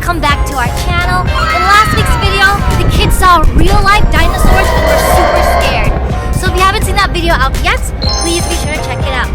welcome back to our channel. In last week's video, the kids saw real-life dinosaurs and were super scared. So if you haven't seen that video out yet, please be sure to check it out.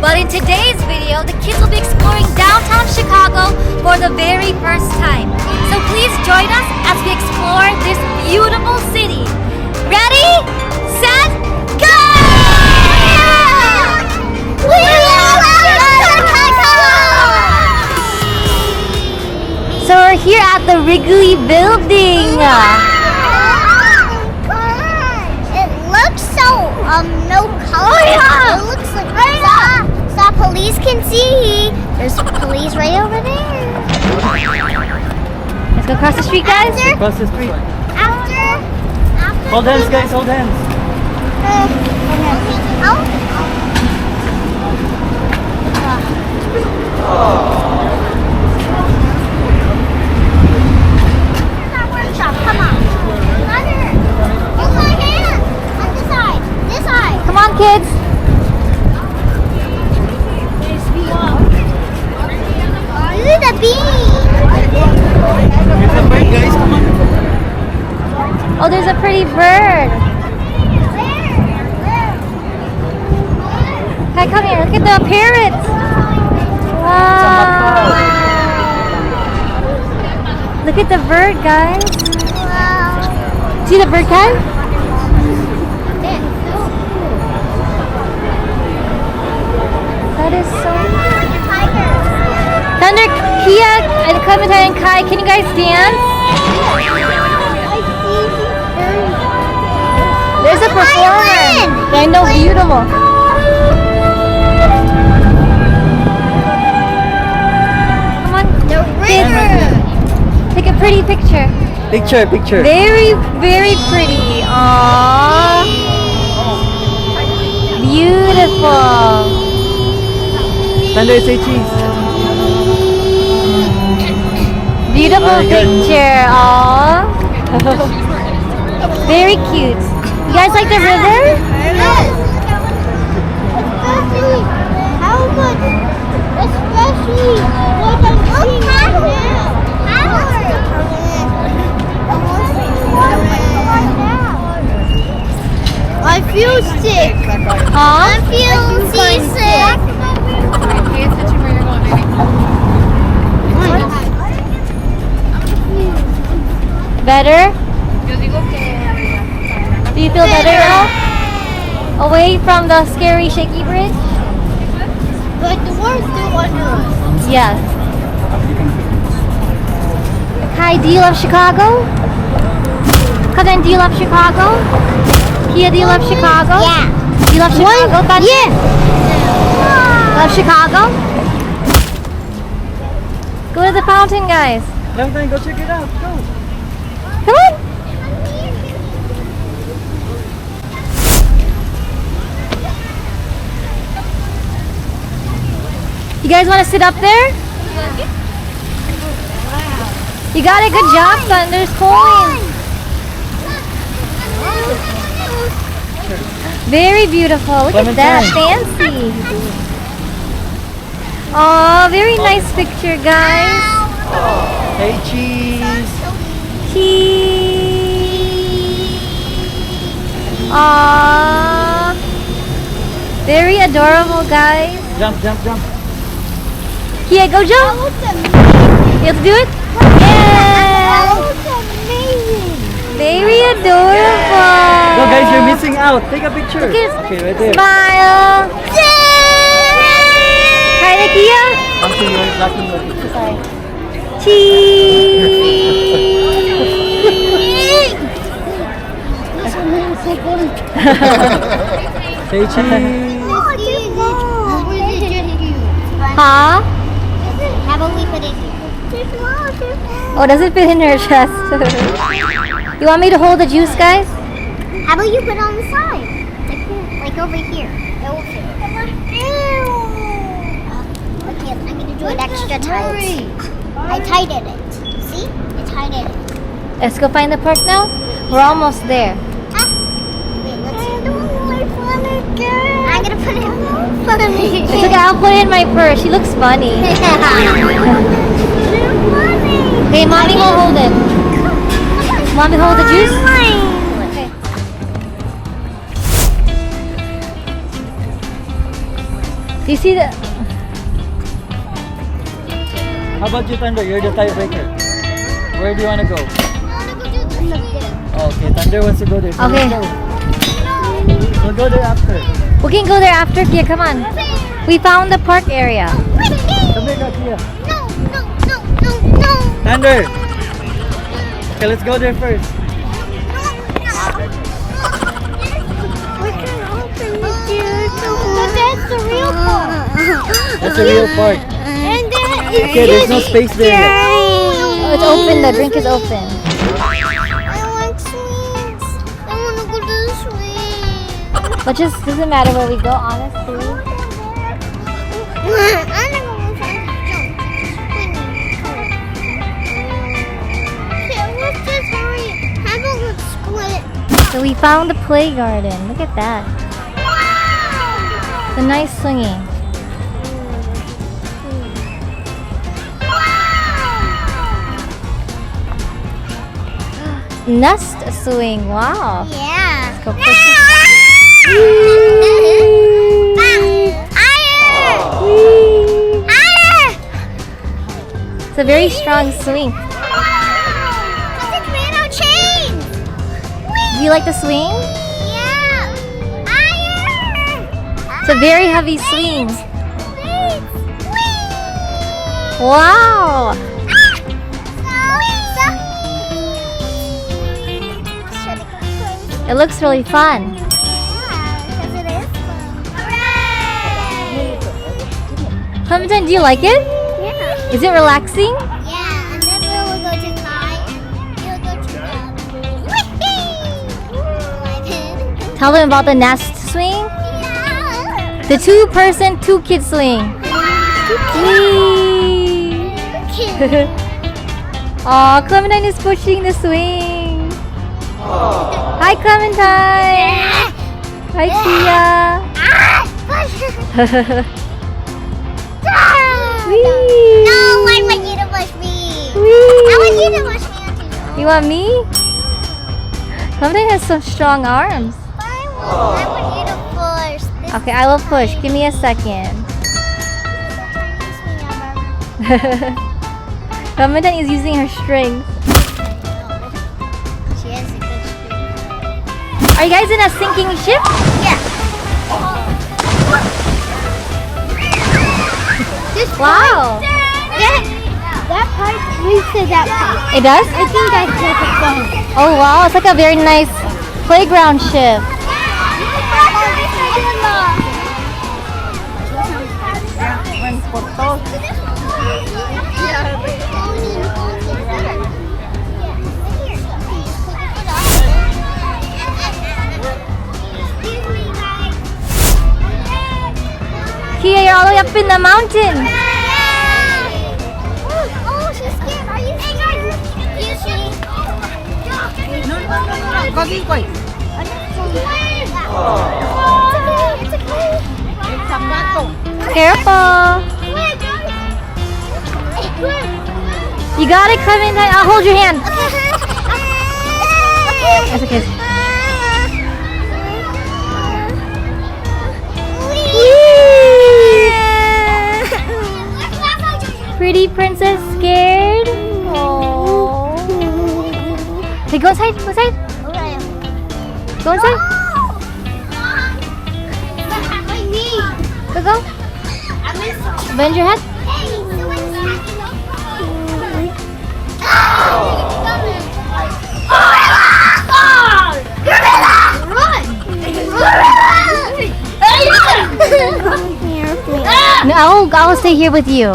But in today's video, the kids will be exploring downtown Chicago for the very first time. So please join us as we explore this beautiful city. Ready, set, go! So we're here at the Wrigley Building. It looks so no color. It looks like so police can see. There's police right over there. Let's go across the street, guys. Across the street. After Hold hands, guys. Hold hands. Come on. Hold my hand. On this side. This side. Come on, kids. Ooh, the bee. Here's a bird, guys. Come on. Oh, there's a pretty bird. Hi, come here. Look at the parrots. Wow. Look at the bird, guys. Wow. See the bird, guys? That is so Thunder, 𝐇𝐎𝐏, and Clementine and Kai, can you guys dance? There's a performer. I know, beautiful. Come on, kids. Take a pretty picture. Picture. Very, very pretty. Aww. Beautiful. Thunder, say cheese. Beautiful picture. Aww. Very cute. You guys like the river? Yes. Especially, how much? Especially what I'm seeing right now. I feel sick. Huh? I feel seasick. Pay attention where you're going, baby. Better? Do you feel better now? Away from the scary shaky bridge? But the world's still under us. Yes. Hi, do you love Chicago? Cousin, do you love Chicago? 𝐇𝐎, do you love Chicago? Yeah. Do you love Chicago? Yeah. Love Chicago? Go to the fountain, guys. Clementine, go check it out. Go. Come on. You guys want to sit up there? You got it. Good job, son. There's coins. Very beautiful. Look at that. Fancy. Oh, very nice picture, guys. Hey, cheese. Cheese. Aww. Very adorable, guys. Jump. 𝐇𝐎, go jump. You have to do it? Yeah. Very adorable. Go, guys. You're missing out. Take a picture. Look at Okay, right there. Smile. Hi, 𝐇𝐎. After your last one. Sorry. Cheese. Say cheese. Huh? How about we put it here? Oh, does it fit in her chest? You want me to hold the juice, guys? How about you put it on the side? Like here. Like over here. It will fit. Okay, I'm going to do it extra tight. I tightened it. See? I tightened it. Let's go find the park now. We're almost there. Wait, let's see. I'm going to put it in funny. It's okay, I'll put it in my purse. She looks funny. You're funny. Okay, mommy will hold it. Mommy hold the juice? Okay. Do you see the... How about you, Thunder? You're the tiebreaker. Where do you want to go? Okay, Thunder wants to go there. So Okay. let's go. We'll go there after. We can go there after, Kia. Come on. We found the park area. Come here, Kia. No. Thunder. Okay, let's go there first. But that's the real part. That's the real part. And then Okay, there's no space there yet. Oh, it's open. The drink is open. I want sweets. I want to go to the sweets. But just doesn't matter where we go, honestly. So we found the play garden. Look at that. It's a nice swinging. Nest swing. Wow. Yeah. Let's go push it. It's a very strong swing. Do you like the swing? Yeah. It's a very heavy swing. Wow. It looks really fun. Clementine, do you like it? Yeah. Is it relaxing? Yeah, and then we'll go to Thai. We'll go to the... Tell them about the nest swing. Yeah. The 2-person, 2-kid swing. Whee! Aw, Clementine is pushing the swing. Hi, Clementine. Hi, Kia. Whee! No, I want you to push me. Whee! I want you to push me. You want me? Clementine has some strong arms. I want you to push. This Okay, I will push. Give me a second. Clementine is using her strength. She has a good string. Are you guys in a sinking ship? Yeah. Wow. That part leads to that part. It does? I think that's like a phone. Oh wow, it's like a very nice playground ship. Kia, you're all the way up in the mountain. Oh, she's scared. Are you scared? You see? Careful. You got it, Clementine. I'll hold your hand. That's okay. Pretty princess scared? Oh. Okay, go inside. Go inside. Go inside. Go, go. Bend your head. No, I will stay here with you.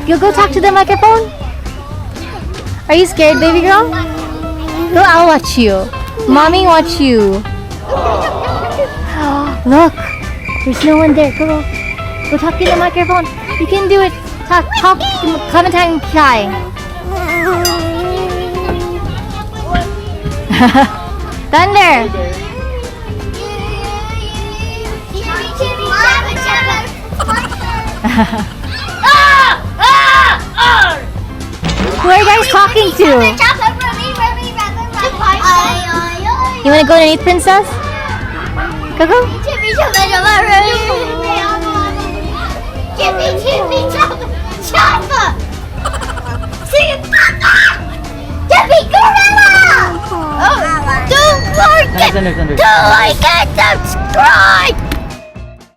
You'll go talk to the microphone? Are you scared, baby girl? Go, I'll watch you. Mommy watch you. Look, there's no one there. Go, go. Go talk to the microphone. You can do it. Talk to Clementine Kai. Thunder. Who are you guys talking to? You wanna go underneath, Princess? Go go. Jiffy Gorilla! Oh, don't forget Nice under. to like and subscribe!